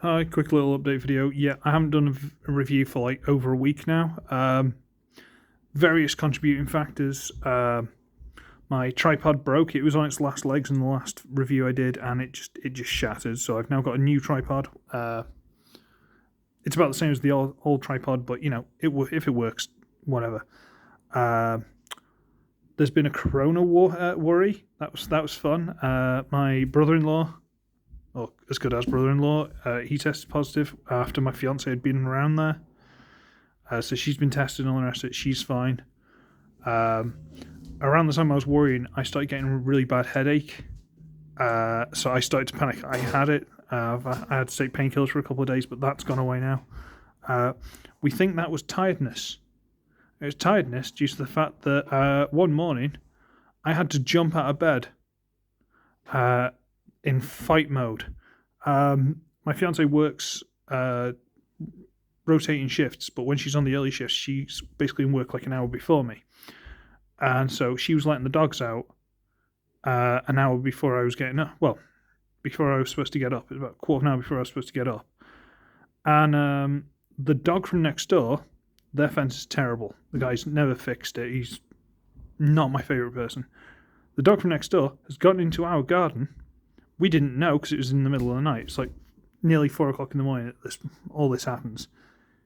Hi, quick little update video. Yeah, I haven't done a review for like over a week now. Various contributing factors. My tripod broke. It was on its last legs in the last review I did, and it just shattered. So I've now got a new tripod. It's about the same as the old tripod, but you know, if it works, whatever. There's been a corona worry. That was fun. My brother-in-law, or as good as brother-in-law, he tested positive after my fiance had been around there. So she's been tested and all the rest of it. She's fine. Around the time I was worrying, I started getting a really bad headache. So I started to panic. I had it. I had to take painkillers for a couple of days, but that's gone away now. We think that was tiredness. It was tiredness due to the fact that one morning I had to jump out of bed in fight mode. My fiance works rotating shifts, but when she's on the early shifts, she's basically in work like an hour before me. And so she was letting the dogs out an hour before I was getting up. Well, before I was supposed to get up. It was about a quarter of an hour before I was supposed to get up. And the dog from next door, their fence is terrible. The guy's never fixed it. He's not my favourite person. The dog from next door has gotten into our garden. We didn't know because it was in the middle of the night. It's like nearly 4 o'clock in the morning that all this happens.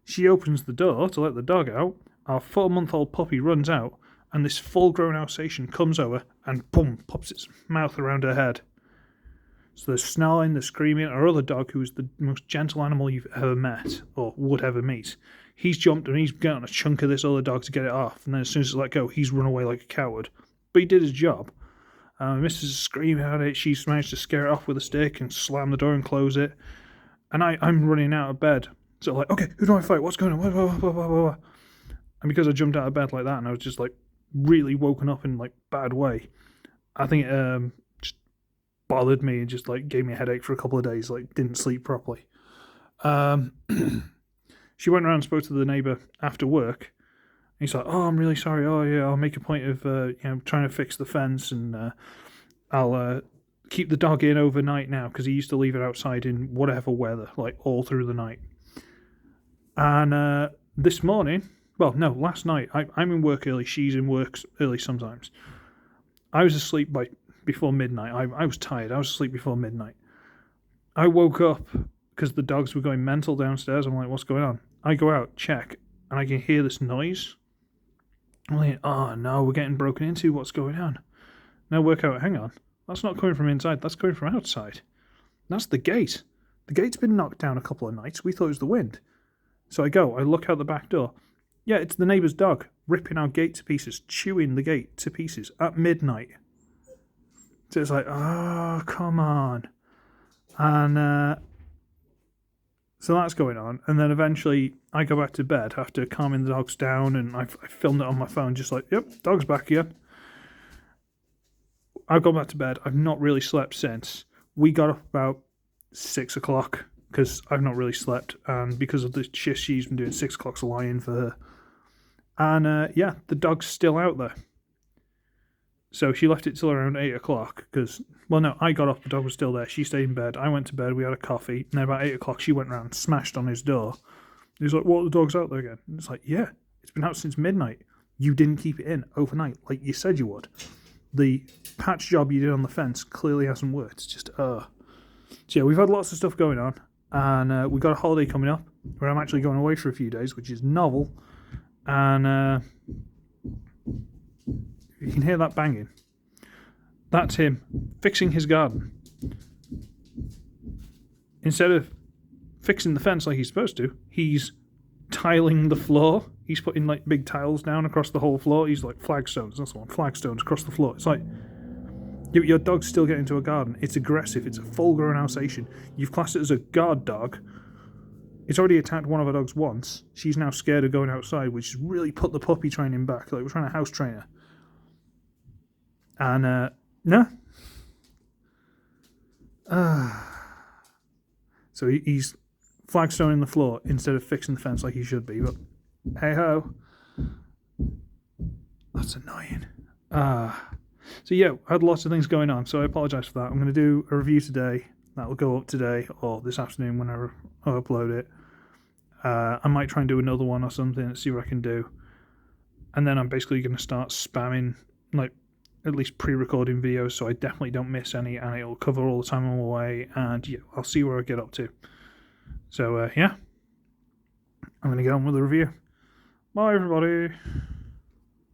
She opens the door to let the dog out. Our 4-month-old puppy runs out, and this full-grown Alsatian comes over and boom, pops its mouth around her head. So there's snarling, there's screaming. Our other dog, who is the most gentle animal you've ever met or would ever meet, he's jumped and he's gotten a chunk of this other dog to get it off. And then as soon as it's let go, he's run away like a coward. But he did his job. Mrs. screaming at it. She's managed to scare it off with a stick and slam the door and close it. And I'm running out of bed. So like, okay, who do I fight? What's going on? And because I jumped out of bed like that and I was just like really woken up in like bad way, I think it just bothered me and just like gave me a headache for a couple of days. Like didn't sleep properly. She went around and spoke to the neighbour after work. He's like, "Oh, I'm really sorry. Oh, yeah, I'll make a point of trying to fix the fence, and I'll keep the dog in overnight now because he used to leave it outside in whatever weather, like all through the night." And this morning, well, no, last night, I'm in work early. She's in work early sometimes. I was asleep before midnight. I was tired. I was asleep before midnight. I woke up because the dogs were going mental downstairs. I'm like, "What's going on?" I go out, check, and I can hear this noise. I'm like, "Oh no, we're getting broken into. What's going on?" Now work out, hang on. That's not coming from inside, that's coming from outside. That's the gate. The gate's been knocked down a couple of nights. We thought it was the wind. So I look out the back door. Yeah, it's the neighbour's dog ripping our gate to pieces, chewing the gate to pieces at midnight. So it's like, oh, come on. And so that's going on. And then eventually I go back to bed after calming the dogs down, and I filmed it on my phone just like, yep, dog's back again. I've gone back to bed. I've not really slept since. We got up about 6 o'clock because I've not really slept, and because of the shift she's been doing, 6 o'clock's a lie-in for her. And yeah, the dog's still out there. So she left it till around 8 o'clock because, well, no, I got up, the dog was still there. She stayed in bed. I went to bed. We had a coffee. And then about 8 o'clock, she went round, smashed on his door. He was like, "What, the dog's out there again?" And it's like, yeah, it's been out since midnight. You didn't keep it in overnight like you said you would. The patch job you did on the fence clearly hasn't worked. It's just, So yeah, we've had lots of stuff going on. And we've got a holiday coming up where I'm actually going away for a few days, which is novel. And you can hear that banging. That's him fixing his garden. Instead of fixing the fence like he's supposed to, he's tiling the floor. He's putting like big tiles down across the whole floor. He's like flagstones, that's the one, flagstones across the floor. It's like, your dog's still getting into a garden. It's aggressive. It's a full-grown Alsatian. You've classed it as a guard dog. It's already attacked one of our dogs once. She's now scared of going outside, which has really put the puppy training back. Like we're trying to house train her. And no. So he's flagstoning the floor instead of fixing the fence like he should be. But hey ho, that's annoying. So yeah, I had lots of things going on, so I apologise for that. I'm going to do a review today. That'll go up today or this afternoon whenever I upload it. I might try and do another one or something and see what I can do. And then I'm basically going to start spamming, like, at least pre-recording videos so I definitely don't miss any, and it'll cover all the time I'm away, and yeah, I'll see where I get up to. So, yeah, I'm going to get on with the review. Bye, everybody.